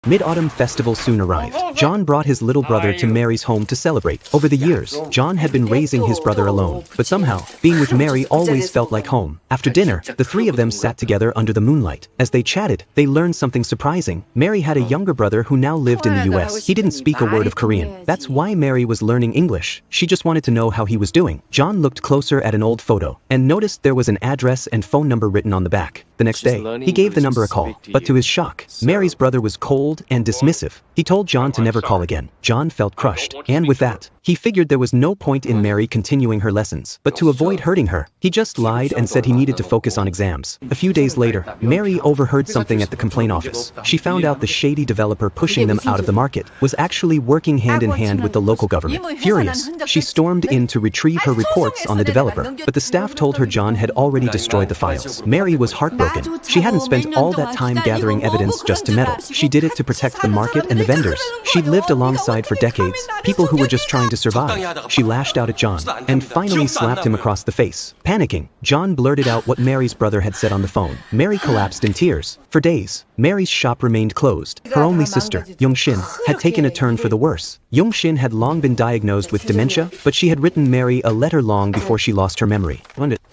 Mid-Autumn Festival soon arrived. John brought his little brother to Mary's home to celebrate. Over the years, John had been raising his brother alone, but somehow, being with Mary always felt like home. After dinner, the three of them sat together under the moonlight. As they chatted, they learned something surprising. Mary had a younger brother who now lived in the US. He didn't speak a word of Korean. That's why Mary was learning English. She just wanted to know how he was doing. John looked closer at an old photo and noticed there was an address and phone number written on the back. The next day, he gave the number a call, but to his shock, Mary's brother was cold and dismissive. He told John to never call again. John felt crushed, and with that, he figured there was no point in Mary continuing her lessons. But to avoid hurting her, he just lied and said he needed to focus on exams. A few days later, Mary overheard something at the complaint office. She found out the shady developer pushing them out of the market was actually working hand in hand with the local government. Furious, she stormed in to retrieve her reports on the developer, but the staff told her John had already destroyed the files. Mary was heartbroken. She hadn't spent all that time gathering evidence just to meddle. She did it to protect the market and the vendors. She'd lived alongside for decades, people who were just trying to survive. She lashed out at John and finally slapped him across the face. Panicking, John blurted out what Mary's brother had said on the phone. Mary collapsed in tears. For days, Mary's shop remained closed. Her only sister, Young-shin, had taken a turn for the worse. Young-shin had long been diagnosed with dementia, but she had written Mary a letter long before she lost her memory.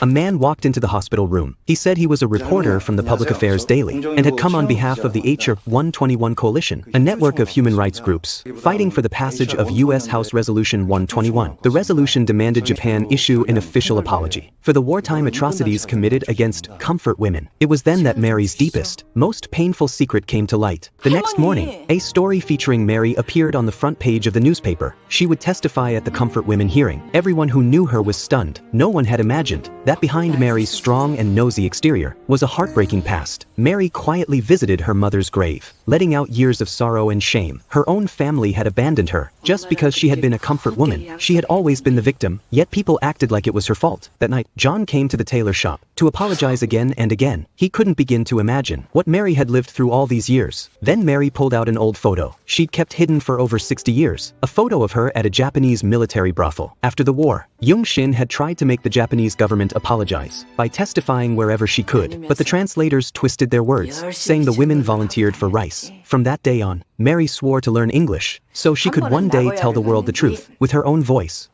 A man walked into the hospital room. He said he was a reporter from the Public Affairs Daily and had come on behalf of the HR 121 Coalition, a network of human rights groups fighting for the passage of U.S. House Resolution 121. The resolution demanded Japan issue an official apology for the wartime atrocities committed against comfort women. It was then that Mary's deepest, most painful secret came to light. The next morning, a story featuring Mary appeared on the front page of the newspaper. She would testify at the Comfort Women hearing. Everyone who knew her was stunned. No one had imagined that behind Mary's strong and nosy exterior was a heartbreaking past. Mary quietly visited her mother's grave, letting out years of sorrow and shame. Her own family had abandoned her just because she had been a comfort woman. She had always been the victim, yet people acted like it was her fault. That night, John came to the tailor shop to apologize again and again. He couldn't begin to imagine what Mary had lived through all these years. Then Mary pulled out an old photo she'd kept hidden for over 60 years, a photo of her at a Japanese military brothel. After the war, Young-shin had tried to make the Japanese government apologize by testifying wherever she could, but the translators twisted their words, saying the women volunteered for rice. From that day on, Mary swore to learn English so she could one day tell the world the truth with her own voice.